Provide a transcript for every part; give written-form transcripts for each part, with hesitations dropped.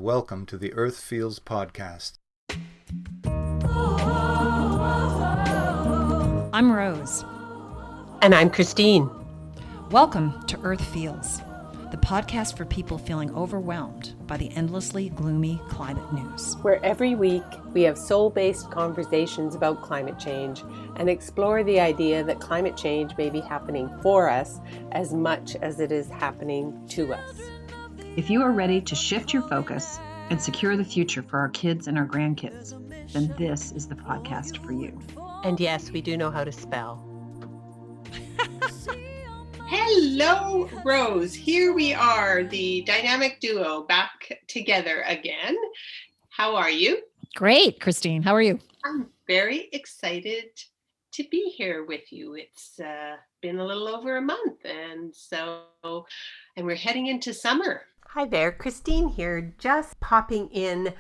welcome to the Earth Feels podcast. I'm Rose. And I'm Christine. Welcome to Earth Feels, the podcast for people feeling overwhelmed by the endlessly gloomy climate news. Where every week we have soul-based conversations about climate change and explore the idea that climate change may be happening for us as much as it is happening to us. If you are ready to shift your focus and secure the future for our kids and our grandkids, then this is the podcast for you. And yes, we do know how to spell. Hello, Rose. Here we are, the dynamic duo, back together again. How are you? Great, Christine. How are you? I'm very excited to be here with you. It's been a little over a month, and we're heading into summer. Hi there, Christine here, just popping in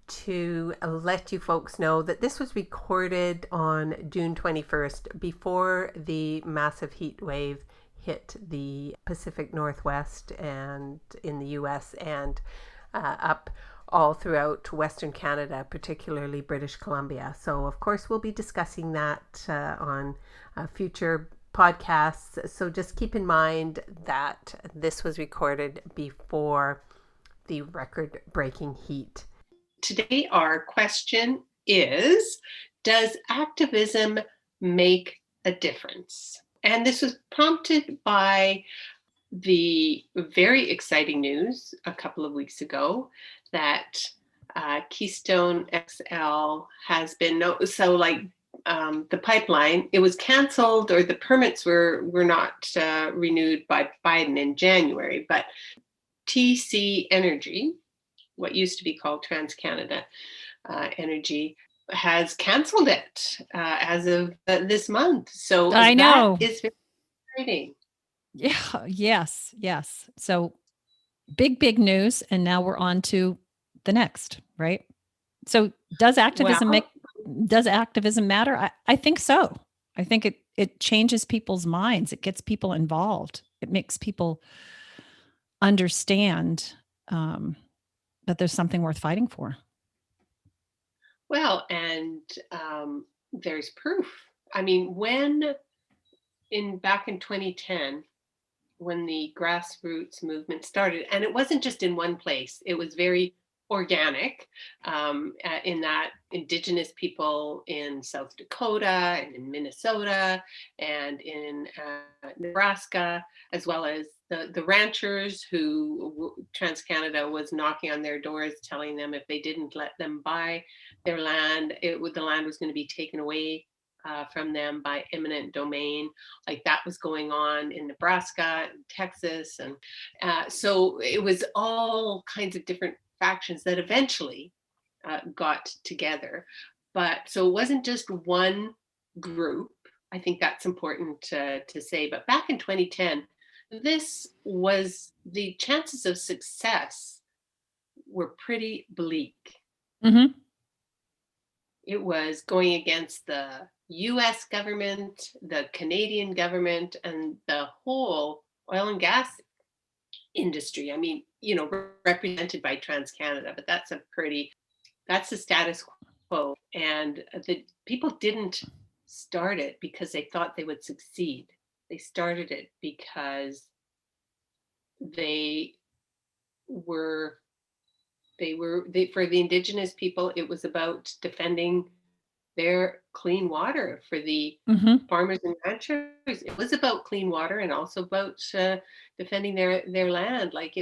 to let you folks know that this was recorded on June 21st before the massive heat wave hit the Pacific Northwest and in the US and up all throughout Western Canada, particularly British Columbia. So of course we'll be discussing that on future podcasts. So just keep in mind that this was recorded before the record-breaking heat. Today our question is, does activism make a difference? And this was prompted by the very exciting news a couple of weeks ago that Keystone XL has been the pipeline, it was canceled, or the permits were not renewed by Biden in January, but TC Energy, what used to be called TransCanada Energy, has canceled it as of this month. So I know that is very exciting. Yeah. Yes. So big news, and now we're on to the next, right? So does activism matter? I think so. I think it changes people's minds. It gets people involved. It makes people understand that there's something worth fighting for. Well, and there's proof. I mean, back in 2010, when the grassroots movement started, and it wasn't just in one place, it was very organic, in that Indigenous people in South Dakota and in Minnesota and in Nebraska, as well as the ranchers who TransCanada was knocking on their doors, telling them if they didn't let them buy their land, the land was going to be taken away from them by eminent domain. Like that was going on in Nebraska, and Texas, and so it was all kinds of different factions that eventually got together. But so it wasn't just one group. I think that's important to say. But back in 2010, the chances of success were pretty bleak. Mm-hmm. It was going against the US government, the Canadian government, and the whole oil and gas industry. I mean, represented by TransCanada, but that's the status quo. And the people didn't start it because they thought they would succeed. They started it because for the Indigenous people, it was about defending their clean water. For the farmers and ranchers, it was about clean water and also about defending their land. Like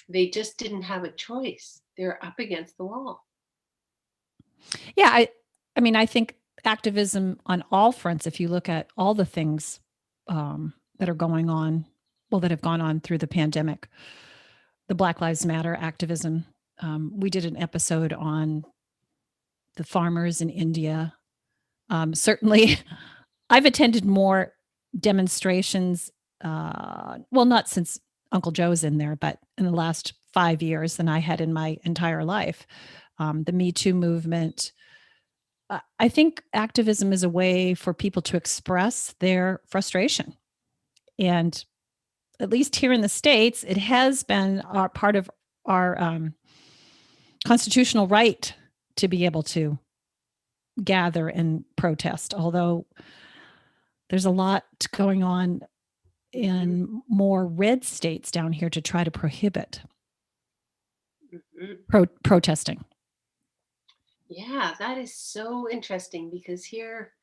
they just didn't have a choice. They're up against the wall. Yeah, I mean, I think activism on all fronts, if you look at all the things that are going on, that have gone on through the pandemic, the Black Lives Matter activism. We did an episode on the farmers in India. Certainly, I've attended more demonstrations, not since Uncle Joe's in there, but in the last 5 years than I had in my entire life. The Me Too movement. I think activism is a way for people to express their frustration. And at least here in the States, it has been part of our constitutional right to be able to gather and protest, although there's a lot going on in more red states down here to try to prohibit protesting. Yeah, that is so interesting because here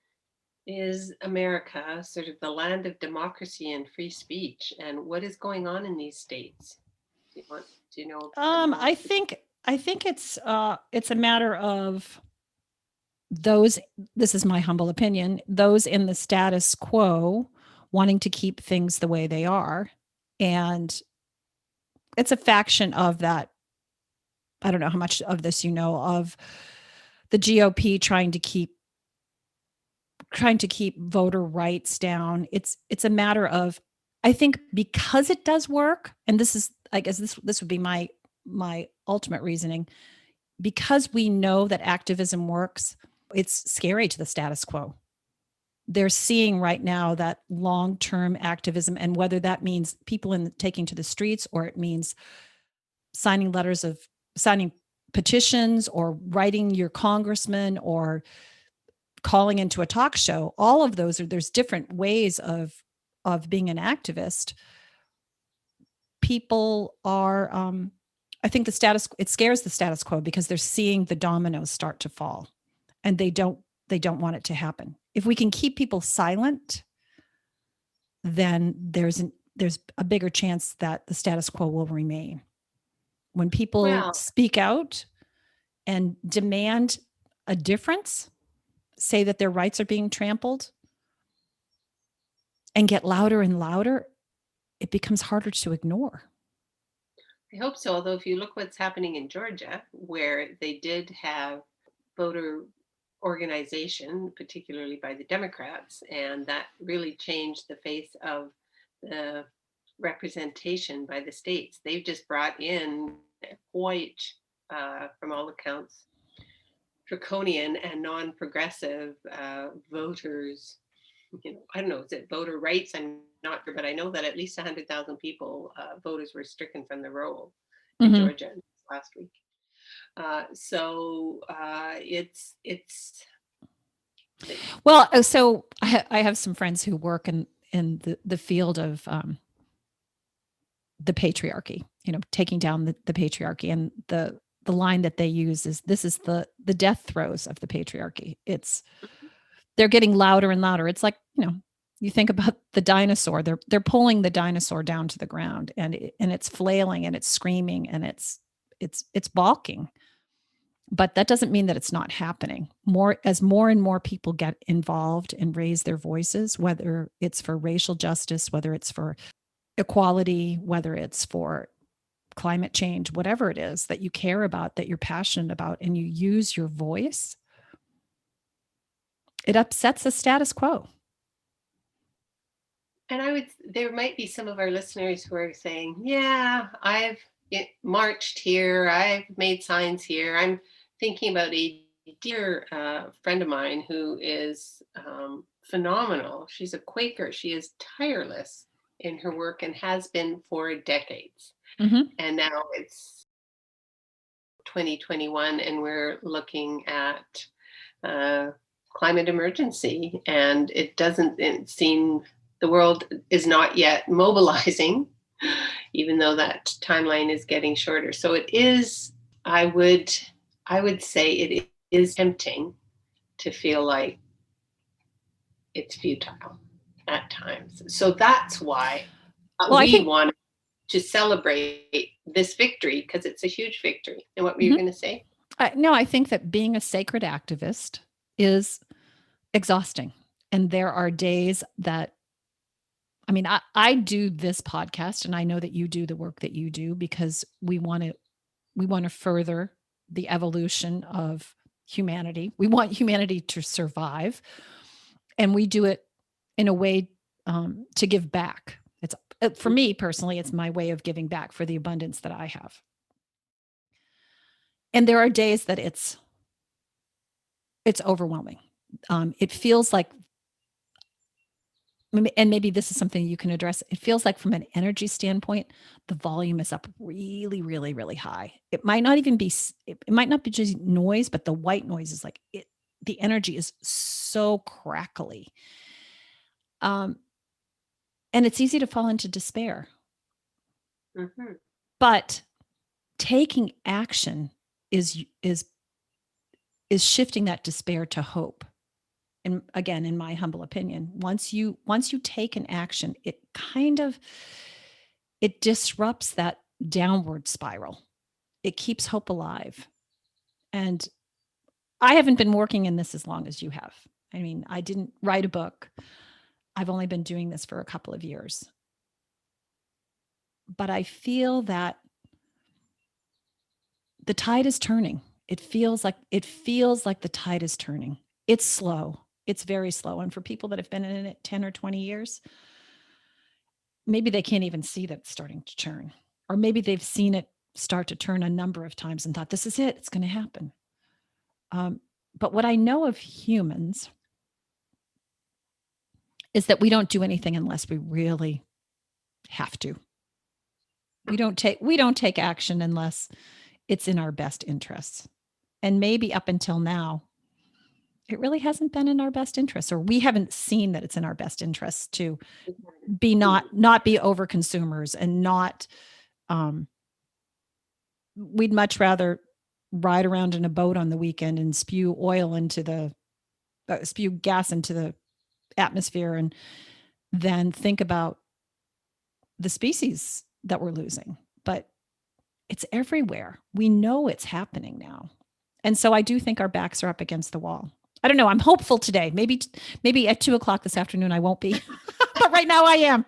is America, sort of the land of democracy and free speech. And what is going on in these states? Do you know? I think it's a matter of those, this is my humble opinion, those in the status quo wanting to keep things the way they are. And it's a faction of that. I don't know how much of this you know of the GOP trying to keep voter rights down. It's a matter of, I think, because it does work, and this is, I guess this would be my ultimate reasoning, because we know that activism works, it's scary to the status quo. They're seeing right now that long-term activism, and whether that means people taking to the streets, or it means signing petitions, or writing your congressman, or calling into a talk show, all of those there's different ways of being an activist. People are, I think it scares the status quo because they're seeing the dominoes start to fall, and they don't want it to happen. If we can keep people silent, then there's a bigger chance that the status quo will remain. When people speak out and demand a difference, say that their rights are being trampled, and get louder and louder, it becomes harder to ignore. I hope so. Although if you look what's happening in Georgia, where they did have voter organization, particularly by the Democrats, and that really changed the face of the representation by the states. They've just brought in quite, from all accounts, draconian and non-progressive voters. I don't know, is it voter rights? I'm not sure, but I know that at least 100,000 people, voters, were stricken from the roll in Georgia last week. So it's well. So I have some friends who work in the field of the patriarchy. Taking down the patriarchy, and the line that they use is, this is the death throes of the patriarchy. They're getting louder and louder. It's like, you think about the dinosaur. They're pulling the dinosaur down to the ground, and it's flailing, and it's screaming, and it's balking. But that doesn't mean that it's not happening. As more and more people get involved and raise their voices, whether it's for racial justice, whether it's for equality, whether it's for climate change, whatever it is that you care about, that you're passionate about, and you use your voice, it upsets the status quo. And there might be some of our listeners who are saying, yeah, I've marched here, I've made signs here. I'm thinking about a dear friend of mine who is phenomenal. She's a Quaker. She is tireless in her work and has been for decades. And now it's 2021, and we're looking at climate emergency, and it seem the world is not yet mobilizing, even though that timeline is getting shorter. So it is, I would say it is tempting to feel like it's futile at times. So that's why we want to celebrate this victory, because it's a huge victory. And what were you going to say? No, I think that being a sacred activist is exhausting. And there are days that, I do this podcast, and I know that you do the work that you do because we want to further the evolution of humanity. We want humanity to survive, and we do it in a way to give back. For me personally, it's my way of giving back for the abundance that I have. And there are days that it's overwhelming. It feels like and maybe this is something you can address. It feels like from an energy standpoint, the volume is up really, really, really high. It might not even be, it might not be just noise, but the white noise is like it, the energy is so crackly. And it's easy to fall into despair. Mhm. But taking action is shifting that despair to hope. And again, in my humble opinion, once you take an action, it disrupts that downward spiral. It keeps hope alive. And I haven't been working in this as long as you have. I mean, I didn't write a book. I've only been doing this for a couple of years. But I feel that the tide is turning. It feels like the tide is turning. It's slow. It's very slow. And for people that have been in it 10 or 20 years, maybe they can't even see that it's starting to turn. Or maybe they've seen it start to turn a number of times and thought, this is it, it's going to happen. But what I know of humans is that we don't do anything unless we really have to. We don't take action unless it's in our best interests. And maybe up until now, it really hasn't been in our best interests, or we haven't seen that it's in our best interests to be not be over consumers and not we'd much rather ride around in a boat on the weekend and spew gas into the atmosphere and then think about the species that we're losing. But it's everywhere. We know it's happening now. And so I do think our backs are up against the wall. I don't know. I'm hopeful today. Maybe at 2:00 this afternoon, I won't be, but right now I am.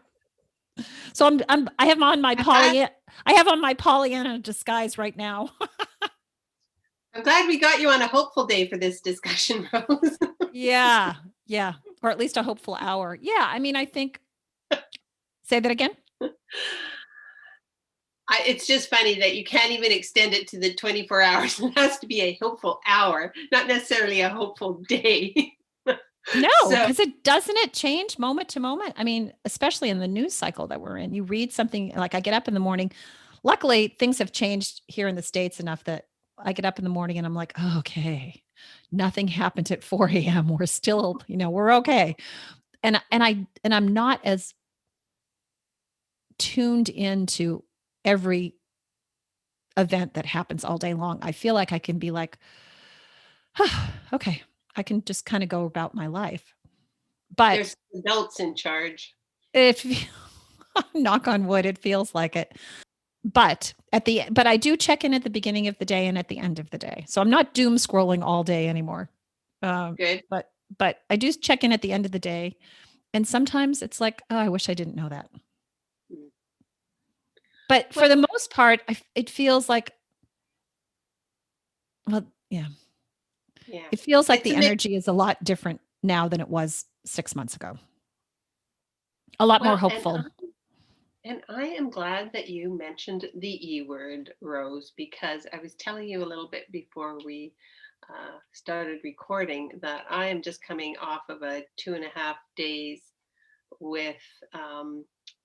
So I have on my Pollyanna disguise right now. I'm glad we got you on a hopeful day for this discussion, Rose. Yeah. Or at least a hopeful hour. Yeah. I mean, I think, say that again. It's just funny that you can't even extend it to the 24 hours. It has to be a hopeful hour, not necessarily a hopeful day. No, because doesn't it change moment to moment? I mean, especially in the news cycle that we're in. You read something, like I get up in the morning. Luckily, things have changed here in the States enough that I get up in the morning and I'm like, oh, okay, nothing happened at 4 a.m. We're still, we're okay. And I'm not as tuned into every event that happens all day long. I feel like I can be like, okay, I can just kind of go about my life. But there's adults in charge. If knock on wood, it feels like it. But I do check in at the beginning of the day and at the end of the day. So I'm not doom scrolling all day anymore. Good. But I do check in at the end of the day. And sometimes it's like, oh, I wish I didn't know that. But for the most part, it feels like, well, yeah. It feels like the energy is a lot different now than it was 6 months ago. A lot more hopeful. And I am glad that you mentioned the E word, Rose, because I was telling you a little bit before we started recording that I am just coming off of a 2.5 days with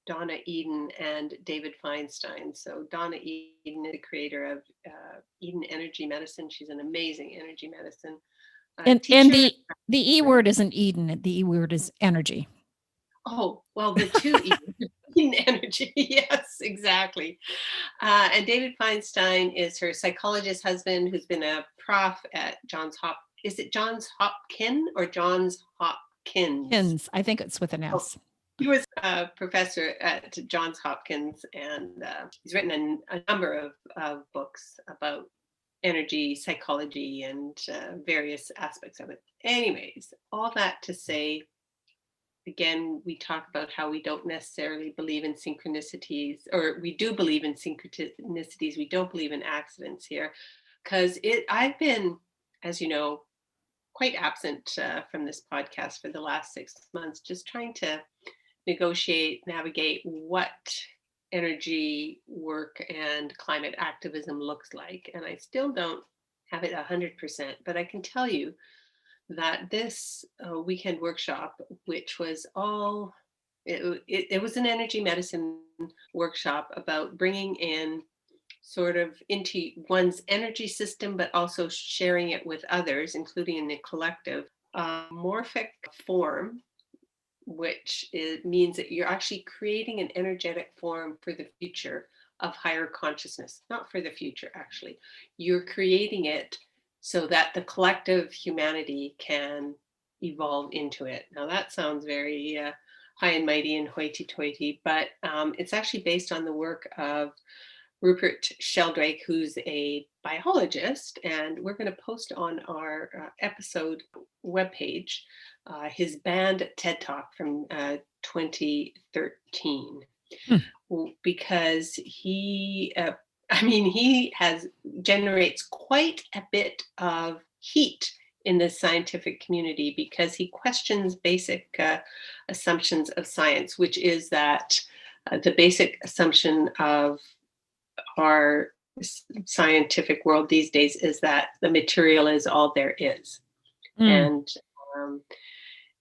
Donna Eden and David Feinstein. So Donna Eden is the creator of Eden Energy Medicine. She's an amazing energy medicine teacher. And the E word isn't Eden. The E word is energy. Oh, well, the two Eden energy. Yes, exactly. And David Feinstein is her psychologist husband, who's been a prof at is it Johns Hopkins or Johns Hopkins? I think it's with an S. He was a professor at Johns Hopkins, and he's written a number of books about energy, psychology, and various aspects of it. Anyways, all that to say, again, we talk about how we don't necessarily believe in synchronicities, or we do believe in synchronicities. We don't believe in accidents here, because I've been, as you know, quite absent from this podcast for the last 6 months, just trying to navigate what energy work and climate activism looks like. And I still don't have it 100%, but I can tell you that this weekend workshop, which was all It was an energy medicine workshop about bringing in sort of into one's energy system, but also sharing it with others, including in the collective, morphic form, which means that you're actually creating an energetic form for the future of higher consciousness. Not for the future, actually. You're creating it so that the collective humanity can evolve into it. Now that sounds very high and mighty and hoity-toity, but it's actually based on the work of Rupert Sheldrake, who's a biologist, and we're going to post on our episode webpage his banned TED Talk from 2013, because he generates quite a bit of heat in the scientific community because he questions basic assumptions of science, which is that the basic assumption of our scientific world these days is that the material is all there is. And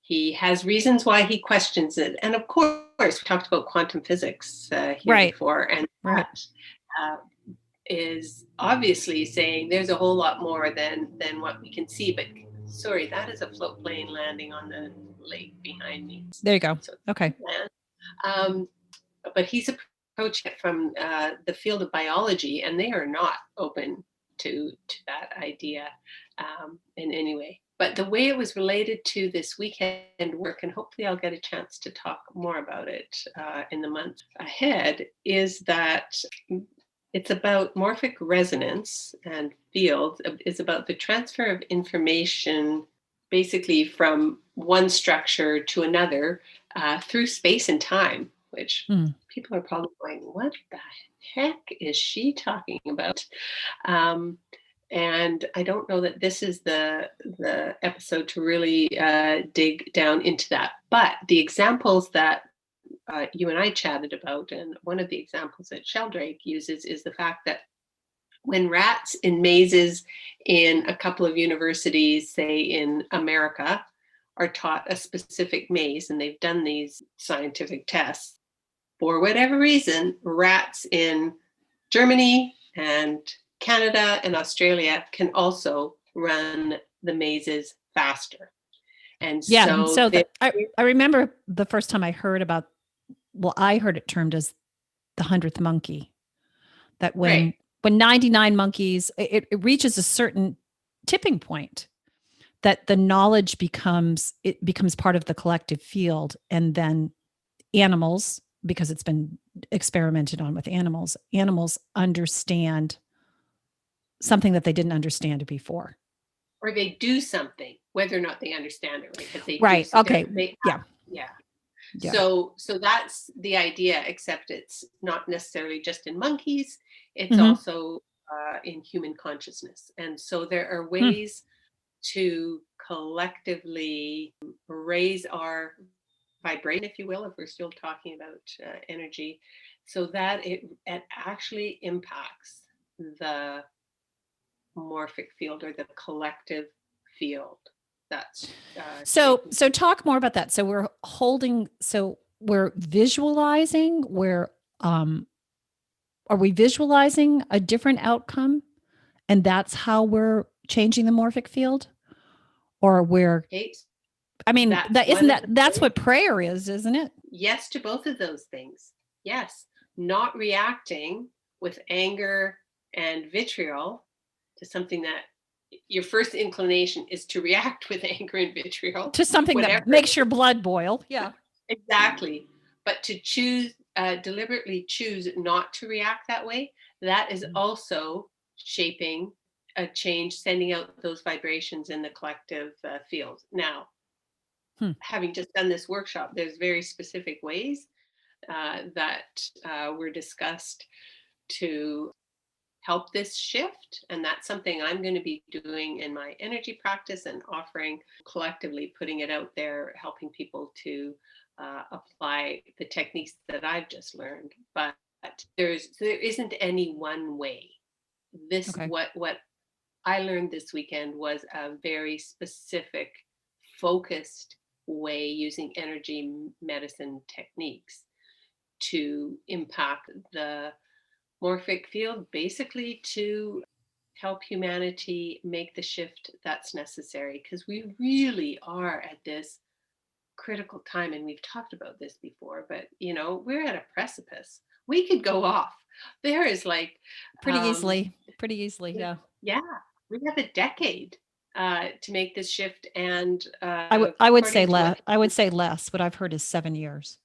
he has reasons why he questions it. And of course, we talked about quantum physics here before, and that is obviously saying there's a whole lot more than what we can see. But sorry, that is a float plane landing on the lake behind me. There you go. So, okay. But he's approaching it from the field of biology, and they are not open to that idea in any way. But the way it was related to this weekend work, and hopefully I'll get a chance to talk more about it in the months ahead, is that it's about morphic resonance and field. It's about the transfer of information basically from one structure to another through space and time, which people are probably going, what the heck is she talking about? And I don't know that this is the episode to really dig down into that. But the examples that you and I chatted about, and one of the examples that Sheldrake uses is the fact that when rats in mazes in a couple of universities, say in America, are taught a specific maze, and they've done these scientific tests, for whatever reason, rats in Germany and Canada and Australia can also run the mazes faster. And I remember the first time I heard about, I heard it termed as the 100th monkey, that when 99 monkeys, it reaches a certain tipping point, that the knowledge becomes part of the collective field, and then animals, because it's been experimented on with animals understand something that they didn't understand before. Or they do something, whether or not they understand it, right? Okay. Yeah. So that's the idea, except it's not necessarily just in monkeys. It's also in human consciousness. And so there are ways to collectively raise our vibration, if you will, if we're still talking about energy, so that it actually impacts the morphic field or the collective field. That's so talk more about that. So we're visualizing, are we visualizing a different outcome, and that's how we're changing the morphic field? Or that's what prayer is, isn't it? Yes to both of those things. Yes. Not reacting with anger and vitriol to something that your first inclination is to react with anger and vitriol. To something that makes your blood boil. Yeah. Exactly. But to deliberately choose not to react that way, that is also shaping a change, sending out those vibrations in the collective field. Now, having just done this workshop, there's very specific ways that were discussed to help this shift. And that's something I'm going to be doing in my energy practice and offering collectively, putting it out there, helping people to apply the techniques that I've just learned. But there isn't any one way. What I learned this weekend was a very specific, focused way using energy medicine techniques to impact the morphic field, basically to help humanity make the shift that's necessary, because we really are at this critical time. And we've talked about this before, but we're at a precipice. We could go off. There is like Pretty easily. Yeah. Yeah, we have a decade to make this shift, and I would say according to less. I would say less. What I've heard is 7 years.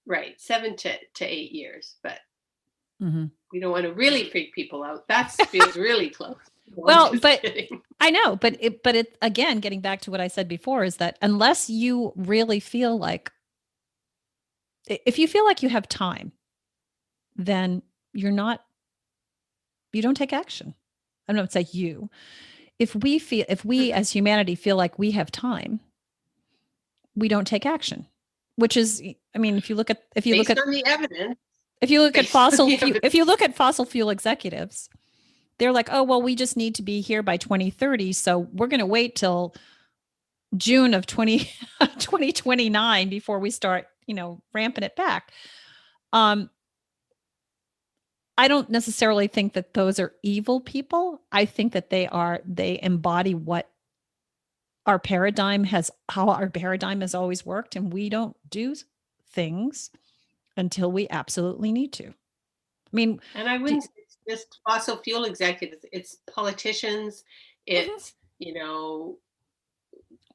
right, 7 to 8 years, but Mm-hmm. we don't want to really freak people out. That feels really close. No, I'm Well, just but kidding. I know, but it again, getting back to what I said before, is that unless you really feel like, if you feel like you have time, then you don't take action. I don't say you. If we as humanity feel like we have time, we don't take action, which is, I mean, if you look at on the evidence, if you look at based on fossil the if you look at fossil fuel executives, they're like, oh, well, we just need to be here by 2030. So we're going to wait till June of 2029 before we start, ramping it back. I don't necessarily think that those are evil people. I think that they embody how our paradigm has always worked. And we don't do things until we absolutely need to. I mean, and I wouldn't say it's just fossil fuel executives, it's politicians, it's,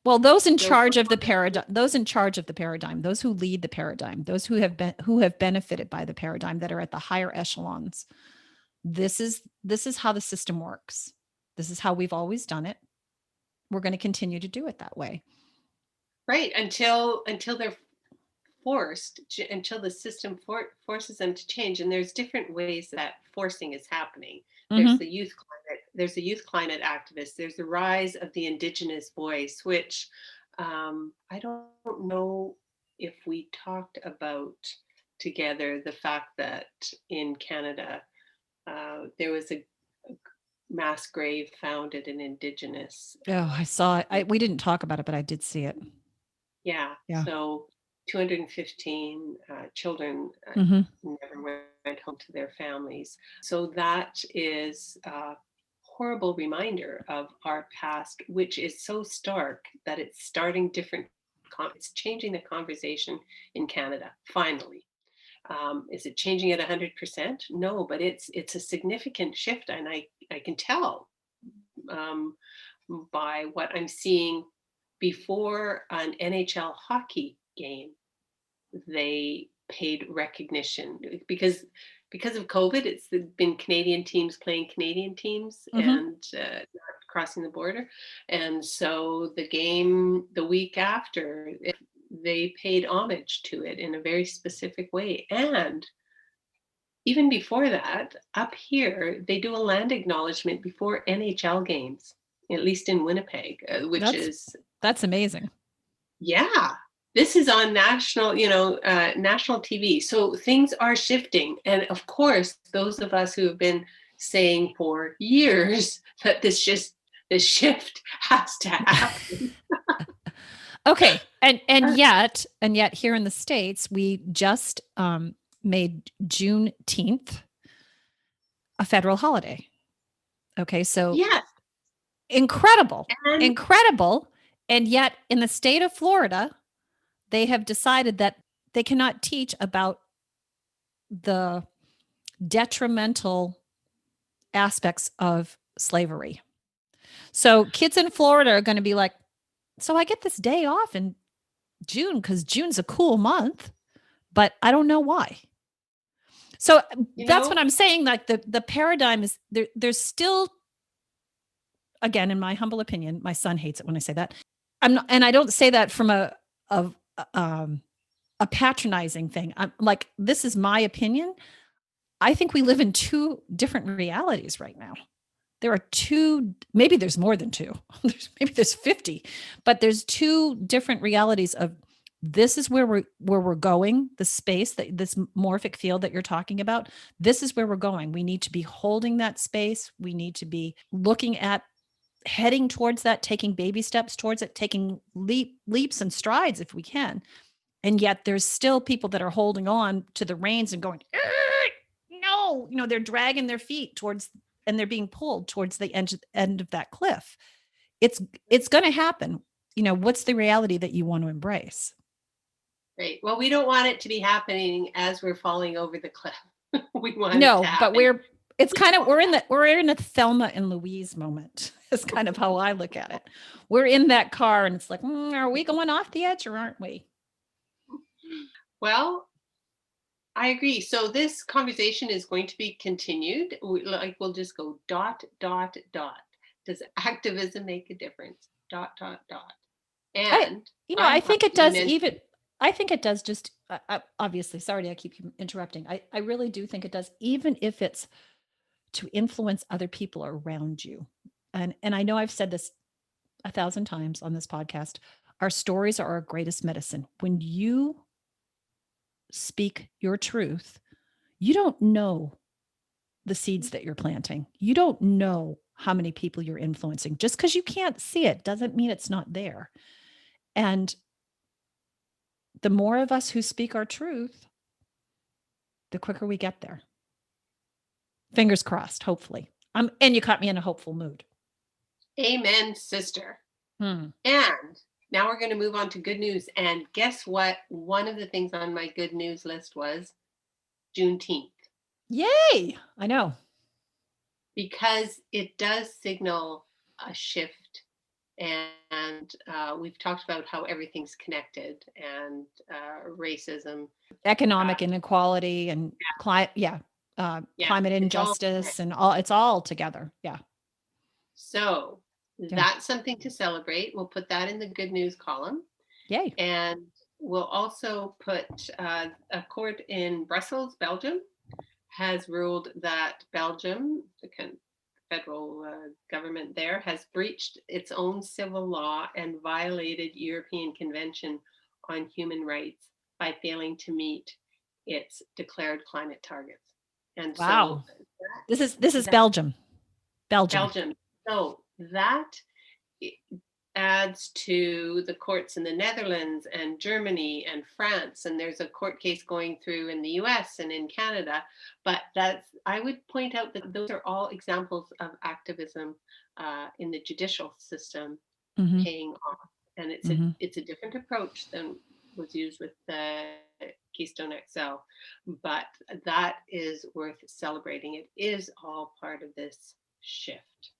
well, those in charge of the paradigm, those who lead the paradigm, those who have benefited by the paradigm, that are at the higher echelons. This is how the system works. This is how we've always done it. We're going to continue to do it that way. Right, until they're forced to, until the system forces them to change. And there's different ways that forcing is happening. Mm-hmm. There's the youth climate activists. There's the rise of the Indigenous voice, which I don't know if we talked about together the fact that in Canada there was a mass grave found at an Indigenous. Oh, I saw it. We didn't talk about it, but I did see it. Yeah. So 215 children mm-hmm. never went home to their families. So that is a horrible reminder of our past, which is so stark that it's starting different. It's changing the conversation in Canada, finally. Is it changing at 100%? No, but it's a significant shift. And I can tell by what I'm seeing. Before an NHL hockey game, they paid recognition because of COVID. It's been Canadian teams playing Canadian teams mm-hmm. and not crossing the border. And so the game the week after, they paid homage to it in a very specific way. And even before that, up here, they do a land acknowledgement before NHL games, at least in Winnipeg, that's amazing. Yeah. This is on national TV. So things are shifting. And of course, those of us who have been saying for years that this shift has to happen. Okay. And yet here in the States, we just made Juneteenth a federal holiday. Okay. So yes. Incredible. And yet in the state of Florida, they have decided that they cannot teach about the detrimental aspects of slavery. So kids in Florida are going to be like, so I get this day off in June because June's a cool month, but I don't know why. So that's what I'm saying. Like the paradigm is there's still, again, in my humble opinion, my son hates it when I say that. I'm not, and I don't say that from a patronizing thing. I'm like, this is my opinion. I think we live in two different realities right now. There are two, maybe there's more than two. Maybe there's 50, but there's two different realities of this is where we're going, the space, this morphic field that you're talking about. This is where we're going. We need to be holding that space. We need to be looking at heading towards that, taking baby steps towards it, taking leaps and strides if we can. And yet there's still people that are holding on to the reins and going, no, they're dragging their feet towards, and they're being pulled towards the end of that cliff. It's going to happen. What's the reality that you want to embrace? Right. Well, we don't want it to be happening as we're falling over the cliff. We want No, it to but happen. we're in a Thelma and Louise moment. Is kind of how I look at it. We're in that car and it's like, are we going off the edge or aren't we? Well, I agree. So this conversation is going to be continued. We'll just go ... Does activism make a difference? ... And I think it does. I think it does. Just obviously, sorry, I keep interrupting. I really do think it does, even if it's to influence other people around you. And I know I've said this 1,000 times on this podcast. Our stories are our greatest medicine. When you speak your truth, you don't know the seeds that you're planting. You don't know how many people you're influencing. Just because you can't see it doesn't mean it's not there. And the more of us who speak our truth, the quicker we get there. Fingers crossed, hopefully. And you caught me in a hopeful mood. Amen, sister. And now we're going to move on to good news. And guess what? One of the things on my good news list was Juneteenth. Yay! I know. Because it does signal a shift. And we've talked about how everything's connected, and racism, economic inequality, and climate injustice, and it's all together. Yeah. So that's something to celebrate. We'll put that in the good news column. Yay. And we'll also put a court in Brussels, Belgium, has ruled that Belgium, the federal government there, has breached its own civil law and violated European Convention on Human Rights by failing to meet its declared climate targets. And wow. So this is Belgium. So that adds to the courts in the Netherlands and Germany and France, and there's a court case going through in the US and in Canada. But I would point out that those are all examples of activism in the judicial system paying off, and it's a different approach than was used with the Keystone XL, but that is worth celebrating. It is all part of this shift.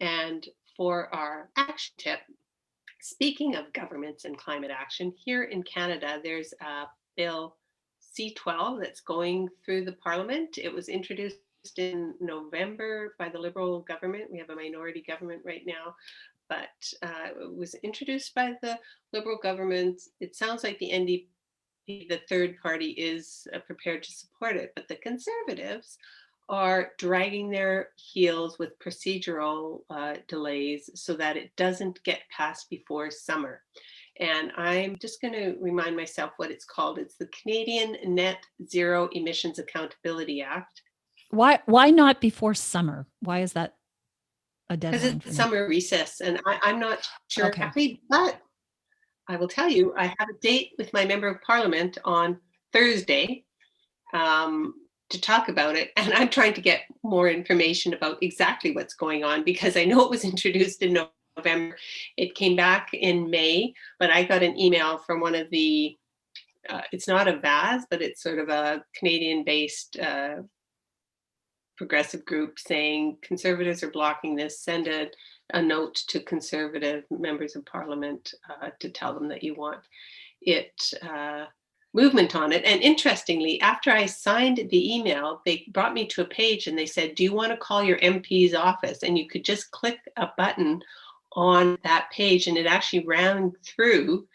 And for our action tip, speaking of governments and climate action, here in Canada, there's a bill C12 that's going through the Parliament. It was introduced in November by the Liberal government. We have a minority government right now, but it was introduced by the Liberal government. It sounds like the NDP, the third party, is prepared to support it, but the Conservatives are dragging their heels with procedural delays so that it doesn't get passed before summer. And I'm just going to remind myself what it's called. It's the Canadian Net Zero Emissions Accountability Act. Why not before summer? Why is that a deadline? Because it's summer recess, and I'm not sure exactly, but I will tell you, I have a date with my member of parliament on Thursday to talk about it, and I'm trying to get more information about exactly what's going on, because I know it was introduced in November. It came back in May, but I got an email from one of the, it's not a VAS, but it's sort of a Canadian-based progressive group saying Conservatives are blocking this. Send a note to Conservative members of Parliament to tell them that you want movement on it. And interestingly, after I signed the email, they brought me to a page and they said, do you want to call your MP's office? And you could just click a button on that page, and it actually ran through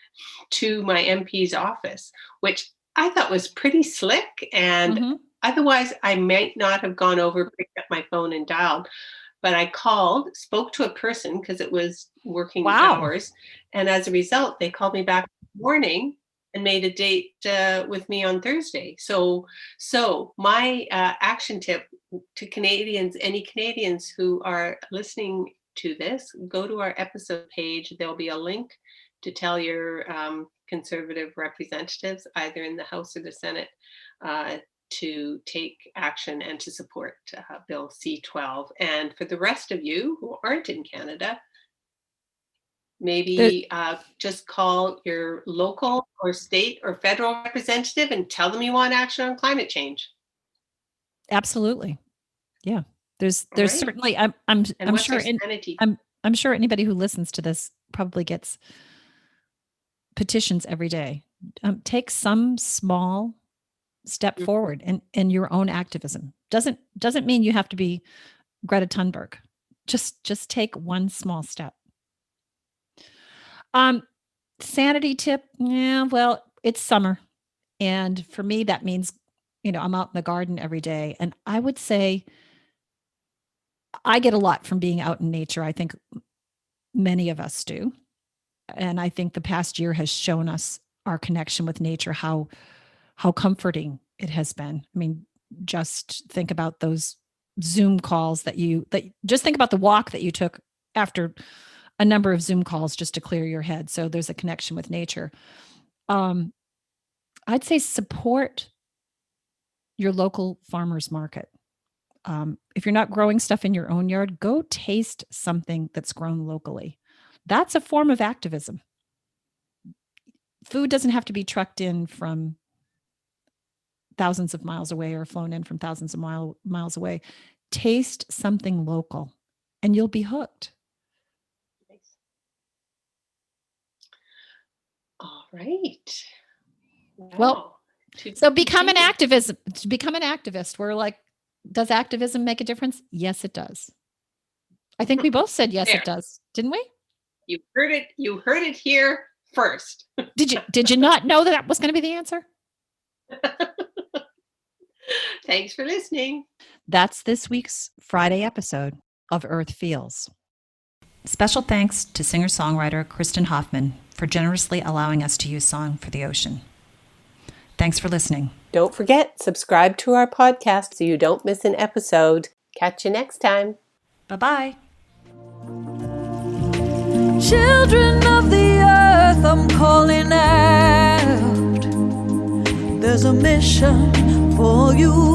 to my MP's office, which I thought was pretty slick. And otherwise I might not have gone over, picked up my phone and dialed. But I called, spoke to a person because it was working hours. And as a result, they called me back in the morning and made a date with me on Thursday. So my action tip to Canadians, any Canadians who are listening to this, go to our episode page. There'll be a link to tell your Conservative representatives, either in the House or the Senate, to take action and to support Bill C-12. And for the rest of you who aren't in Canada, maybe just call your local or state or federal representative and tell them you want action on climate change. Absolutely. Yeah. There's Right. certainly, And I'm what's sure, our sanity? I'm sure anybody who listens to this probably gets petitions every day. Take some small step forward in your own activism. Doesn't mean you have to be Greta Thunberg. Just take one small step. Sanity tip. Yeah, well, it's summer. And for me, that means, I'm out in the garden every day. And I would say I get a lot from being out in nature. I think many of us do. And I think the past year has shown us our connection with nature, how comforting it has been. I mean, just think about those Zoom calls just think about the walk that you took after a number of Zoom calls just to clear your head. So there's a connection with nature. I'd say support your local farmers market. If you're not growing stuff in your own yard, go taste something that's grown locally. That's a form of activism. Food doesn't have to be trucked in from thousands of miles away or flown in from thousands of miles away. Taste something local and you'll be hooked. All right. Wow. Well, so become an activist. We're like, does activism make a difference? Yes, it does. I think we both said yes, it does, didn't we? You heard it here first. Did you not know that was going to be the answer? Thanks for listening. That's this week's Friday episode of Earth Feels. Special thanks to singer-songwriter Kristen Hoffman for generously allowing us to use Song for the Ocean. Thanks for listening. Don't forget, subscribe to our podcast so you don't miss an episode. Catch you next time. Bye-bye. Children of the earth, I'm calling out. There's a mission for you